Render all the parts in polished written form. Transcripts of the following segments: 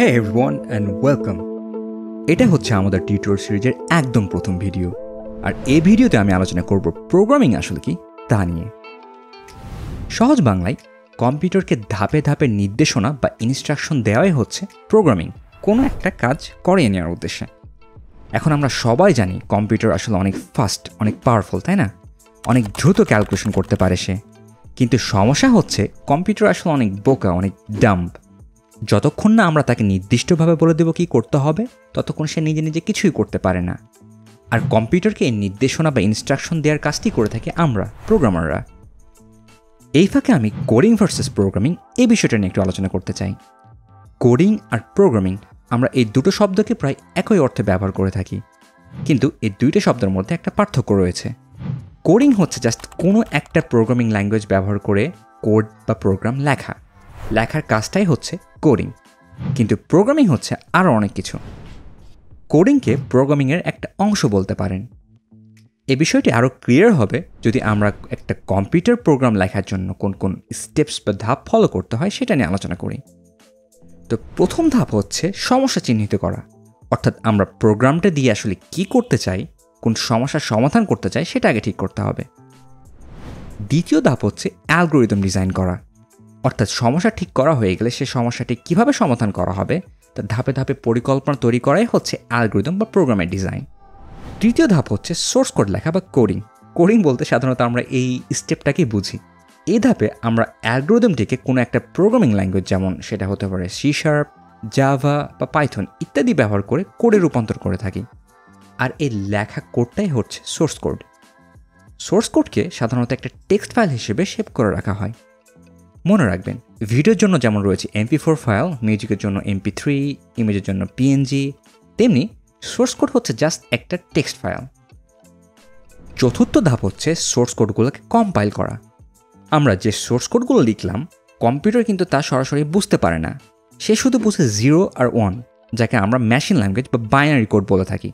Hey everyone and welcome. এটা হচ্ছে আমাদের টিউটোরিয়াল সিরিজের একদম প্রথম ভিডিও। আর এই ভিডিওতে আমি আলোচনা করব প্রোগ্রামিং আসলে কি তা নিয়ে। সহজ বাংলায় কম্পিউটারকে ধাপে ধাপে নির্দেশনা বা ইনস্ট্রাকশন দেওয়াই হচ্ছে প্রোগ্রামিং, কোনো একটা কাজ করিয়ে নেওয়ার উদ্দেশ্যে। এখন আমরা সবাই জানি কম্পিউটার আসলে অনেক ফাস্ট, অনেক পাওয়ারফুল, তাই না? অনেক দ্রুত ক্যালকুলেশন করতে পারে সে। কিন্তু সমস্যা হচ্ছে কম্পিউটার আসলে অনেক বোকা, অনেক ডাম্ব। যতক্ষণ না আমরা তাকে নির্দিষ্টভাবে বলে দেব কী করতে হবে, ততক্ষণ সে নিজে নিজে কিছুই করতে পারে না। আর কম্পিউটারকে এই নির্দেশনা বা ইনস্ট্রাকশন দেওয়ার কাজটি করে থাকি আমরা, প্রোগ্রামাররা। এই ফাঁকে আমি কোডিং ভার্সেস প্রোগ্রামিং এই বিষয়টা নিয়ে একটু আলোচনা করতে চাই। কোডিং আর প্রোগ্রামিং, আমরা এই দুটো শব্দকে প্রায় একই অর্থে ব্যবহার করে থাকি, কিন্তু এই দুইটা শব্দের মধ্যে একটা পার্থক্য রয়েছে। কোডিং হচ্ছে জাস্ট কোনো একটা প্রোগ্রামিং ল্যাঙ্গুয়েজ ব্যবহার করে কোড বা প্রোগ্রাম লেখার কাজটাই হচ্ছে কোডিং। কিন্তু প্রোগ্রামিং হচ্ছে আরও অনেক কিছু। কোডিংকে প্রোগ্রামিংয়ের একটা অংশ বলতে পারেন। এই বিষয়টি আরও ক্লিয়ার হবে যদি আমরা একটা কম্পিউটার প্রোগ্রাম লেখার জন্য কোন কোন স্টেপস বা ধাপ ফলো করতে হয় সেটা নিয়ে আলোচনা করি। তো প্রথম ধাপ হচ্ছে সমস্যা চিহ্নিত করা, অর্থাৎ আমরা প্রোগ্রামটা দিয়ে আসলে কি করতে চাই, কোন সমস্যার সমাধান করতে চাই সেটা আগে ঠিক করতে হবে। দ্বিতীয় ধাপ হচ্ছে অ্যালগরিদম ডিজাইন করা, অর্থাৎ সমস্যা ঠিক করা হয়ে গেলে সে সমস্যাটি কিভাবে সমাধান করা হবে তা ধাপে ধাপে পরিকল্পনা তৈরি করাই হচ্ছে অ্যালগরিদম বা প্রোগ্রামের ডিজাইন। তৃতীয় ধাপ হচ্ছে সোর্স কোড লেখা বা কোডিং বলতে সাধারণত আমরা এই স্টেপটাকেই বুঝি। এই ধাপে আমরা অ্যালগরিদমটিকে কোনো একটা প্রোগ্রামিং ল্যাঙ্গুয়েজ, যেমন সেটা হতে পারে C#, জাভা বা পাইথন ইত্যাদি ব্যবহার করে কোডে রূপান্তর করে থাকি। আর এই লেখা কোডটাই হচ্ছে সোর্স কোড। সোর্স কোডকে সাধারণত একটা টেক্সট ফাইল হিসেবে সেভ করে রাখা হয়। মনে রাখবেন, ভিডিওর জন্য যেমন রয়েছে MP4 ফাইল, মিউজিকের জন্য MP3, ইমেজের জন্য PNG, তেমনি সোর্স কোড হচ্ছে জাস্ট একটা টেক্সট ফাইল। চতুর্থ ধাপ হচ্ছে সোর্স কোডগুলোকে কম্পাইল করা। আমরা যে সোর্স কোডগুলো লিখলাম, কম্পিউটার কিন্তু তা সরাসরি বুঝতে পারে না, সে শুধু বুঝে 0 আর 1, যাকে আমরা মেশিন ল্যাঙ্গুয়েজ বা বাইনারি কোড বলে থাকি।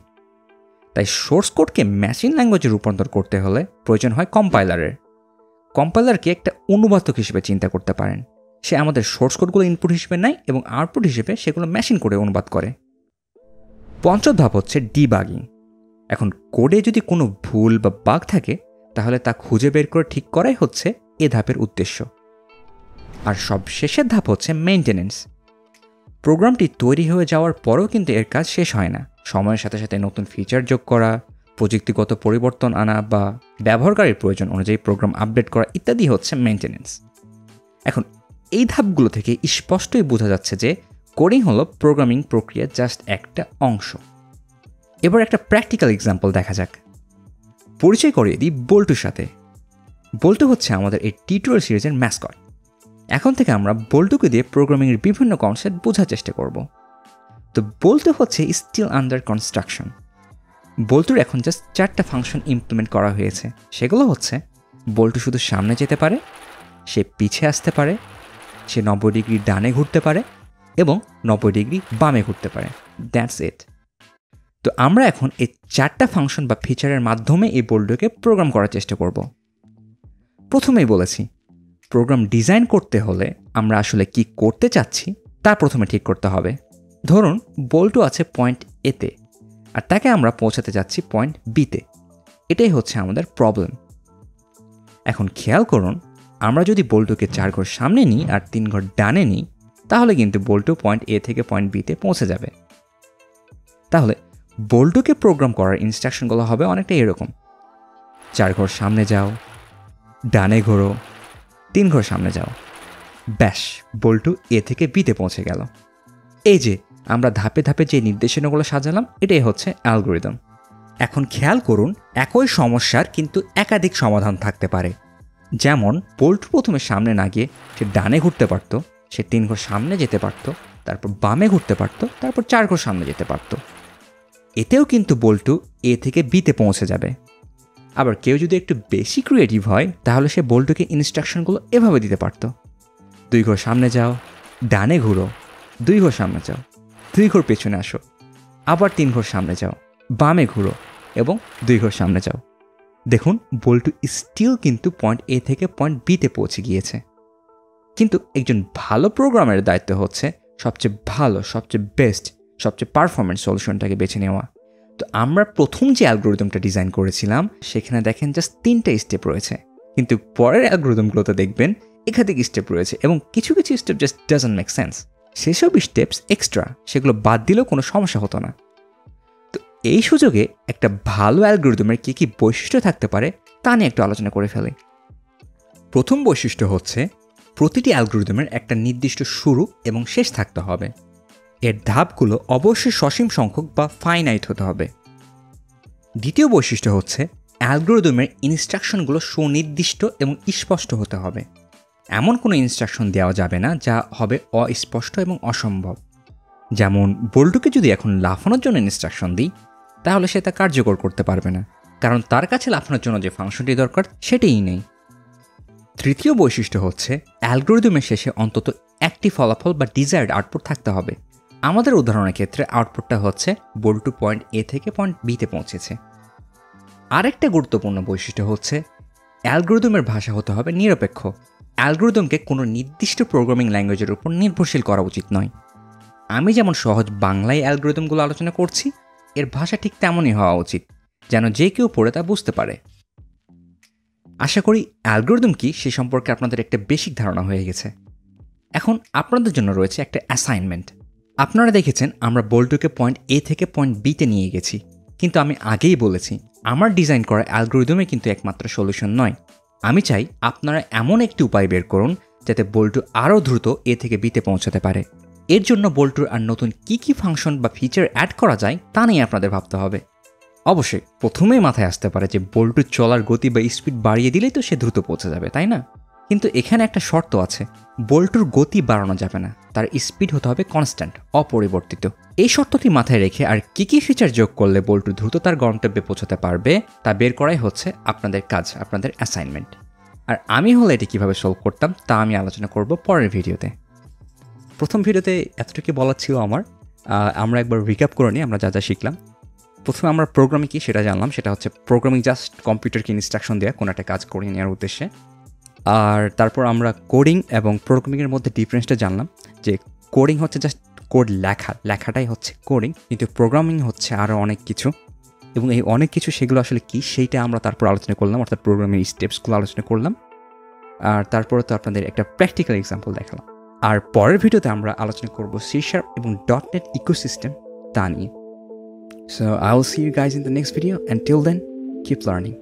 তাই সোর্স কোডকে মেশিন ল্যাঙ্গুয়েজে রূপান্তর করতে হলে প্রয়োজন হয় কম্পাইলারের। কম্পাইলারকে একটা অনুবাদক হিসেবে চিন্তা করতে পারেন। সে আমাদের সোর্স কোডগুলো ইনপুট হিসেবে নেয় এবং আউটপুট হিসেবে সেগুলো মেশিন কোডে অনুবাদ করে। পঞ্চম ধাপ হচ্ছে ডিবাগিং। এখন কোডে যদি কোনো ভুল বা বাগ থাকে তাহলে তা খুঁজে বের করে ঠিক করাই হচ্ছে এ ধাপের উদ্দেশ্য। আর সব শেষের ধাপ হচ্ছে মেইনটেনেন্স। প্রোগ্রামটি তৈরি হয়ে যাওয়ার পরেও কিন্তু এর কাজ শেষ হয় না। সময়ের সাথে সাথে নতুন ফিচার যোগ করা, প্রযুক্তিগত পরিবর্তন আনা বা ব্যবহারকারীর প্রয়োজন অনুযায়ী প্রোগ্রাম আপডেট করা ইত্যাদি হচ্ছে মেইনটেনেন্স। এখন এই ধাপগুলো থেকে স্পষ্টই বোঝা যাচ্ছে যে কোডিং হলো প্রোগ্রামিং প্রক্রিয়ার জাস্ট একটা অংশ। এবার একটা প্র্যাকটিক্যাল এক্সাম্পল দেখা যাক। পরিচয় করিয়ে দিই বল্টুর সাথে। বল্টু হচ্ছে আমাদের এই টিউটোরিয়াল সিরিজের ম্যাসকট। এখন থেকে আমরা বল্টুকে দিয়ে প্রোগ্রামিংয়ের বিভিন্ন কনসেপ্ট বোঝার চেষ্টা করব। তো বল্টু হচ্ছে স্টিল আন্ডার কনস্ট্রাকশন। বল্টুর এখন জাস্ট 4টা ফাংশন ইমপ্লিমেন্ট করা হয়েছে। সেগুলো হচ্ছে, বল্টু শুধু সামনে যেতে পারে, সে পিছে আসতে পারে, সে 90 ডিগ্রি ডানে ঘুরতে পারে এবং 90 ডিগ্রি বামে ঘুরতে পারে। That's it. তো আমরা এখন এই 4টা ফাংশন বা ফিচারের মাধ্যমে এই বল্টুকে প্রোগ্রাম করার চেষ্টা করব। প্রথমেই বলেছি, প্রোগ্রাম ডিজাইন করতে হলে আমরা আসলে কি করতে চাচ্ছি তা প্রথমে ঠিক করতে হবে। ধরুন বল্টু আছে পয়েন্ট এতে আর তাকে আমরা পৌঁছাতে যাচ্ছি পয়েন্ট বিতে। এটাই হচ্ছে আমাদের প্রবলেম। এখন খেয়াল করুন, আমরা যদি বল্টুকে 4 ঘর সামনে নিই আর 3 ঘর ডানে নিই, তাহলে কিন্তু বল্টু পয়েন্ট এ থেকে পয়েন্ট বিতে পৌঁছে যাবে। তাহলে বল্টুকে প্রোগ্রাম করার ইনস্ট্রাকশনগুলো হবে অনেকটা এরকম: 4 ঘর সামনে যাও, ডানে ঘোরো, 3 ঘর সামনে যাও। ব্যাস, বল্টু এ থেকে বিতে পৌঁছে গেল। এই যে আমরা ধাপে ধাপে যে নির্দেশনাগুলো সাজালাম, এটাই হচ্ছে অ্যালগরিদম। এখন খেয়াল করুন, একই সমস্যার কিন্তু একাধিক সমাধান থাকতে পারে। যেমন বল্টু প্রথমে সামনে না গিয়ে সে ডানে ঘুরতে পারত, সে 3 ঘর সামনে যেতে পারত, তারপর বামে ঘুরতে পারত, তারপর 4 ঘর সামনে যেতে পারত। এতেও কিন্তু বল্টু এ থেকে বিতে পৌঁছে যাবে। আবার কেউ যদি একটু বেশি ক্রিয়েটিভ হয়, তাহলে সে বল্টুকে ইনস্ট্রাকশনগুলো এভাবে দিতে পারত: 2 ঘর সামনে যাও, ডানে ঘুরো, 2 ঘর সামনে যাও, 2 ঘর পেছনে আসো, আবার 3 ঘর সামনে যাও, বামে ঘুরো এবং 2 ঘর সামনে যাও। দেখুন, বল্টু স্টিল কিন্তু পয়েন্ট এ থেকে পয়েন্ট বিতে পৌঁছে গিয়েছে। কিন্তু একজন ভালো প্রোগ্রামের দায়িত্ব হচ্ছে সবচেয়ে ভালো, সবচেয়ে বেস্ট, সবচেয়ে পারফরমেন্স সলিউশনটাকে বেছে নেওয়া। তো আমরা প্রথম যে অ্যালগোরিদমটা ডিজাইন করেছিলাম সেখানে দেখেন জাস্ট 3টা স্টেপ রয়েছে, কিন্তু পরের অ্যালগোরিদমগুলোতে দেখবেন একাধিক স্টেপ রয়েছে এবং কিছু কিছু step just doesn't make sense. সেসব স্টেপস এক্সট্রা, সেগুলো বাদ দিলেও কোনো সমস্যা হতো না। তো এই সুযোগে একটা ভালো অ্যালগোরিদমের কী কী বৈশিষ্ট্য থাকতে পারে তা নিয়ে একটু আলোচনা করে ফেলি। প্রথম বৈশিষ্ট্য হচ্ছে প্রতিটি অ্যালগোরিদমের একটা নির্দিষ্ট শুরু এবং শেষ থাকতে হবে। এর ধাপগুলো অবশ্যই সসীম সংখ্যক বা ফাইনাইট হতে হবে। দ্বিতীয় বৈশিষ্ট্য হচ্ছে অ্যালগোরিদমের ইনস্ট্রাকশনগুলো সুনির্দিষ্ট এবং স্পষ্ট হতে হবে। এমন কোনো ইনস্ট্রাকশন দেওয়া যাবে না যা হবে অস্পষ্ট এবং অসম্ভব। যেমন বল্টুকে যদি এখন লাফানোর জন্য ইনস্ট্রাকশন দিই তাহলে সে তা কার্যকর করতে পারবে না, কারণ তার কাছে লাফানোর জন্য যে ফাংশনটি দরকার সেটাই নেই। তৃতীয় বৈশিষ্ট্য হচ্ছে অ্যালগোরিদমের শেষে অন্তত একটি ফলাফল বা ডিজায়ার্ড আউটপুট থাকতে হবে। আমাদের উদাহরণের ক্ষেত্রে আউটপুটটা হচ্ছে বল্টু পয়েন্ট এ থেকে পয়েন্ট বিতে পৌঁছেছে। আরেকটা গুরুত্বপূর্ণ বৈশিষ্ট্য হচ্ছে অ্যালগোরিদমের ভাষা হতে হবে নিরপেক্ষ। অ্যালগোরিদমকে কোনো নির্দিষ্ট প্রোগ্রামিং ল্যাঙ্গুয়েজের উপর নির্ভরশীল করা উচিত নয়। আমি যেমন সহজ বাংলায় অ্যালগোরিদমগুলো আলোচনা করছি, এর ভাষা ঠিক তেমনই হওয়া উচিত যেন যে কেউ পড়ে তা বুঝতে পারে। আশা করি অ্যালগোরিদম কি সে সম্পর্কে আপনাদের একটা বেসিক ধারণা হয়ে গেছে। এখন আপনাদের জন্য রয়েছে একটা অ্যাসাইনমেন্ট। আপনারা দেখেছেন আমরা বল্টুকে পয়েন্ট এ থেকে পয়েন্ট বিতে নিয়ে গেছি, কিন্তু আমি আগেই বলেছি আমার ডিজাইন করা অ্যালগোরিদমে কিন্তু একমাত্র সলিউশন নয়। আমি চাই আপনারা এমন একটি উপায় বের করুন যাতে বল্টু আরও দ্রুত এ থেকে বিতে পৌঁছাতে পারে। এর জন্য বল্টুর আর নতুন কী কী ফাংশন বা ফিচার অ্যাড করা যায় তা নিয়ে আপনাদের ভাবতে হবে। অবশ্যই প্রথমেই মাথায় আসতে পারে যে বল্টুর চলার গতি বা স্পিড বাড়িয়ে দিলেই তো সে দ্রুত পৌঁছে যাবে, তাই না? কিন্তু এখানে একটা শর্ত আছে, বল্টুর গতি বাড়ানো যাবে না, তার স্পিড হতে হবে কনস্ট্যান্ট, অপরিবর্তিত। এই শর্তটি মাথায় রেখে আর কী কী ফিচার যোগ করলে বল্টু দ্রুত তার গন্তব্যে পৌঁছাতে পারবে তা বের করাই হচ্ছে আপনাদের কাজ, আপনাদের অ্যাসাইনমেন্ট। আর আমি হলে এটি কীভাবে সলভ করতাম তা আমি আলোচনা করব পরের ভিডিওতে। প্রথম ভিডিওতে এতটুকু বলার ছিল আমার। আমরা একবার রিক্যাপ করে নিই আমরা যা যা শিখলাম। প্রথমে আমরা প্রোগ্রামিং কী সেটা জানলাম, সেটা হচ্ছে প্রোগ্রামিং জাস্ট কম্পিউটারকে ইনস্ট্রাকশন দেওয়া কোনো একটা কাজ করিয়ে নেওয়ার উদ্দেশ্যে। আর তারপর আমরা কোডিং এবং প্রোগ্রামিংয়ের মধ্যে ডিফারেন্সটা জানলাম, যে কোডিং হচ্ছে জাস্ট কোড লেখাটাই হচ্ছে কোডিং, কিন্তু প্রোগ্রামিং হচ্ছে আরও অনেক কিছু, এবং এই অনেক কিছু সেগুলো আসলে কী সেইটা আমরা তারপর আলোচনা করলাম, অর্থাৎ প্রোগ্রামিং স্টেপসগুলো আলোচনা করলাম। আর তারপরে তো আপনাদের একটা প্র্যাকটিক্যাল এক্সাম্পল দেখালাম। আর পরের ভিডিওতে আমরা আলোচনা করব C# এবং .NET ইকোসিস্টেম তা নিয়ে। So I will see you guys in the next video. Until then, keep learning.